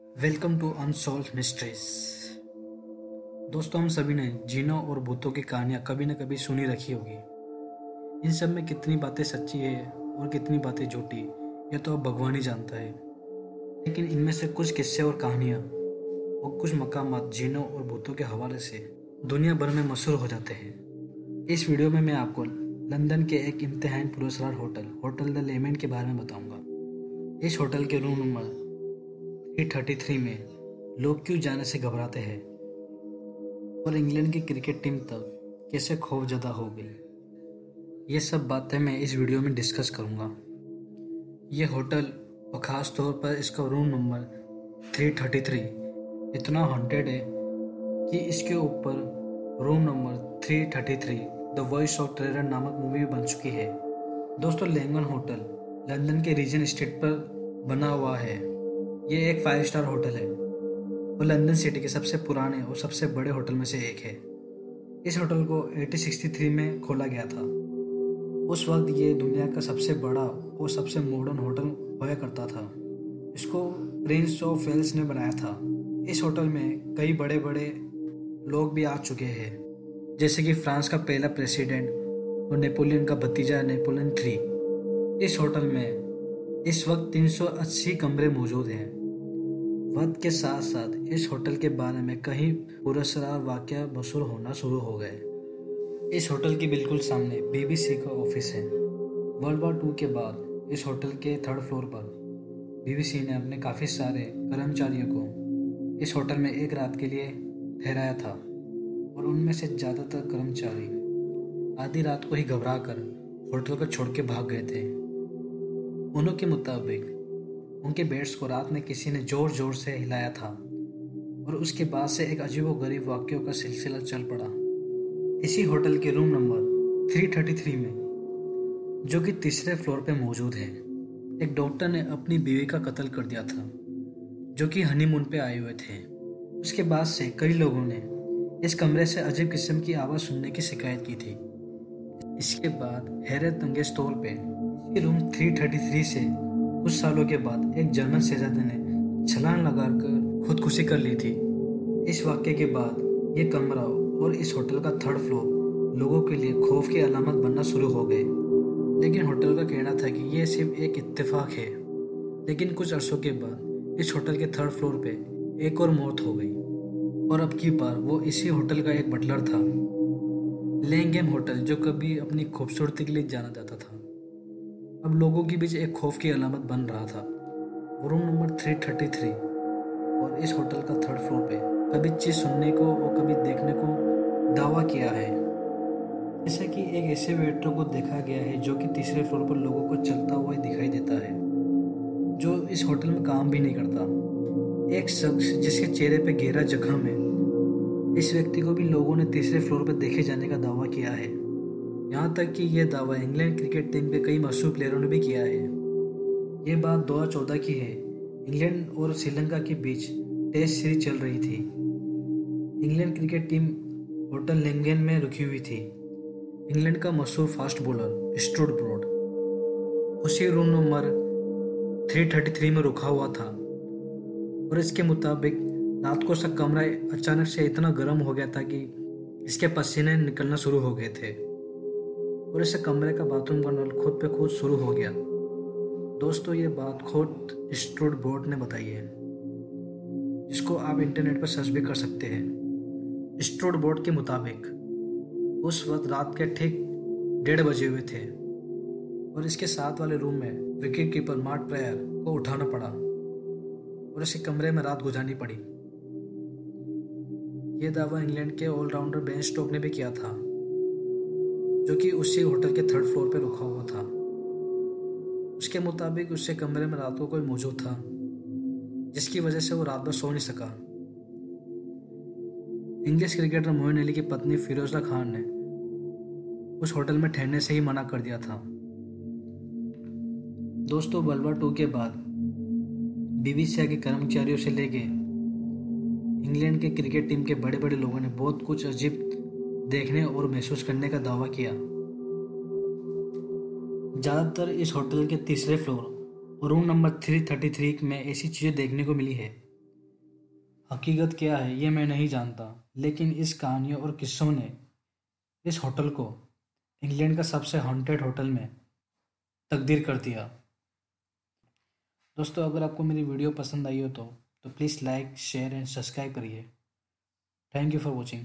Welcome to unsolved mysteries. दोस्तों, हम सभी ने जिनों और भूतों की कहानियां कभी न कभी सुनी रखी होगी। इन सब में कितनी बातें सच्ची है और कितनी बातें झूठी, यह तो अब भगवान ही जानता है। लेकिन इनमें से कुछ किस्से और कहानियां और कुछ मकामात जिनों और भूतों के हवाले से दुनिया भर में मशहूर हो जाते हैं। इस वीडियो में मैं आपको लंदन के एक इम्तिहान पुरस्कार होटल द लेमेंट के बारे में बताऊंगा। इस होटल के रूम नंबर 333 में लोग क्यों जाने से घबराते हैं और इंग्लैंड की क्रिकेट टीम तक कैसे खौफजदा हो गई, ये सब बातें मैं इस वीडियो में डिस्कस करूंगा। ये होटल और ख़ास तौर पर इसका रूम नंबर 333 इतना हॉन्टेड है कि इसके ऊपर room number 333 the voice of terror नामक मूवी बन चुकी है। दोस्तों, लैंगन होटल लंदन के रीजन स्ट्रीट पर बना हुआ है। ये एक 5 स्टार होटल है और लंदन सिटी के सबसे पुराने और सबसे बड़े होटल में से एक है। इस होटल को 1863 में खोला गया था। उस वक्त ये दुनिया का सबसे बड़ा और सबसे मॉडर्न होटल हुआ करता था। इसको प्रिंस ऑफ वेल्स ने बनाया था। इस होटल में कई बड़े बड़े लोग भी आ चुके हैं, जैसे कि फ्रांस का पहला प्रेसिडेंट और नेपोलियन का भतीजा नेपोलियन 3। इस होटल में इस वक्त 380 कमरे मौजूद हैं। वक्त के साथ साथ इस होटल के बारे में कई पुरस्कार वाकया मशहूर होना शुरू हो गए। इस होटल के बिल्कुल सामने BBC का ऑफिस है। वर्ल्ड वॉर 2 के बाद इस होटल के 3rd फ्लोर पर BBC ने अपने काफ़ी सारे कर्मचारियों को इस होटल में एक रात के लिए ठहराया था और उनमें से ज़्यादातर कर्मचारी आधी रात को ही घबरा कर होटल को छोड़ के भाग गए थे। उन्हों के मुताबिक उनके बेड्स को रात में किसी ने जोर जोर से हिलाया था और उसके बाद से एक अजीबोगरीब वाक्यों का सिलसिला चल पड़ा। इसी होटल के रूम नंबर 333 में, जो कि 3रे फ्लोर पे मौजूद है, एक डॉक्टर ने अपनी बीवी का कत्ल कर दिया था, जो कि हनीमून पे आए हुए थे। उसके बाद से कई लोगों ने इस कमरे से अजीब किस्म की आवाज़ सुनने की शिकायत की थी। इसके बाद हैरत अंगेज तौर पे इसी रूम 333 से कुछ सालों के बाद एक जर्मन शहजादे ने छलांग लगाकर खुदकुशी कर ली थी। इस वाक्य के बाद ये कमरा और इस होटल का 3rd फ्लोर लोगों के लिए खौफ की अलामत बनना शुरू हो गए। लेकिन होटल का कहना था कि यह सिर्फ एक इत्तेफाक है। लेकिन कुछ अरसों के बाद इस होटल के 3rd फ्लोर पे एक और मौत हो गई और अब की बार वो इसी होटल का एक बटलर था। लैंगेम होटल, जो कभी अपनी खूबसूरती के लिए जाना जाता था, अब लोगों के बीच एक खौफ की अलामत बन रहा था। रूम नंबर 333 और इस होटल का 3rd फ्लोर पे कभी चीज़ सुनने को और कभी देखने को दावा किया है, जैसे कि एक ऐसे वेटर को देखा गया है जो कि 3रे फ्लोर पर लोगों को चलता हुआ दिखाई देता है, जो इस होटल में काम भी नहीं करता। एक शख्स जिसके चेहरे पे गहरा जख्म है, इस व्यक्ति को भी लोगों ने 3रे फ्लोर पर देखे जाने का दावा किया है। यहाँ तक कि यह दावा इंग्लैंड क्रिकेट टीम के कई मशहूर प्लेयरों ने भी किया है। ये बात 2014 की है। इंग्लैंड और श्रीलंका के बीच टेस्ट सीरीज चल रही थी। इंग्लैंड क्रिकेट टीम होटल लैंगेन में रुकी हुई थी। इंग्लैंड का मशहूर फास्ट बॉलर स्टुअर्ट ब्रॉड उसी रूम नंबर 333 में रुका हुआ था और इसके मुताबिक रात को उसका कमरा अचानक से इतना गर्म हो गया था कि इसके पसीने निकलना शुरू हो गए थे और इस कमरे का बाथरूम का नल खुद पे खुद शुरू हो गया। दोस्तों, ये बात खुद स्टुअर्ट ब्रॉड ने बताई है, जिसको आप इंटरनेट पर सर्च भी कर सकते हैं। स्टुअर्ट ब्रॉड के मुताबिक उस वक्त रात के ठीक 1:30 बजे हुए थे और इसके साथ वाले रूम में विकेट कीपर मार्क प्रेयर को उठाना पड़ा और इसे कमरे में रात गुजारनी पड़ी। यह दावा इंग्लैंड के ऑलराउंडर बेन स्टोक्स ने भी किया था, जो कि उसी होटल के 3rd फ्लोर पर रुका हुआ था। उसके मुताबिक उसके कमरे में रात को कोई मौजूद था, जिसकी वजह से वो रात भर सो नहीं सका। इंग्लिश क्रिकेटर मोइन अली की पत्नी फिरोजा खान ने उस होटल में ठहरने से ही मना कर दिया था। दोस्तों, वर्ल्ड वॉर 2 के बाद BBC के कर्मचारियों से लेके इंग्लैंड के क्रिकेट टीम के बड़े बड़े लोगों ने बहुत कुछ अजीब देखने और महसूस करने का दावा किया। ज़्यादातर इस होटल के 3रे फ्लोर और रूम नंबर 333 में ऐसी चीज़ें देखने को मिली है हकीकत क्या है ये मैं नहीं जानता, लेकिन इस कहानियों और किस्सों ने इस होटल को इंग्लैंड का सबसे हॉन्टेड होटल में तब्दील कर दिया। दोस्तों, अगर आपको मेरी वीडियो पसंद आई हो तो please like share and subscribe करिए। Thank you for watching.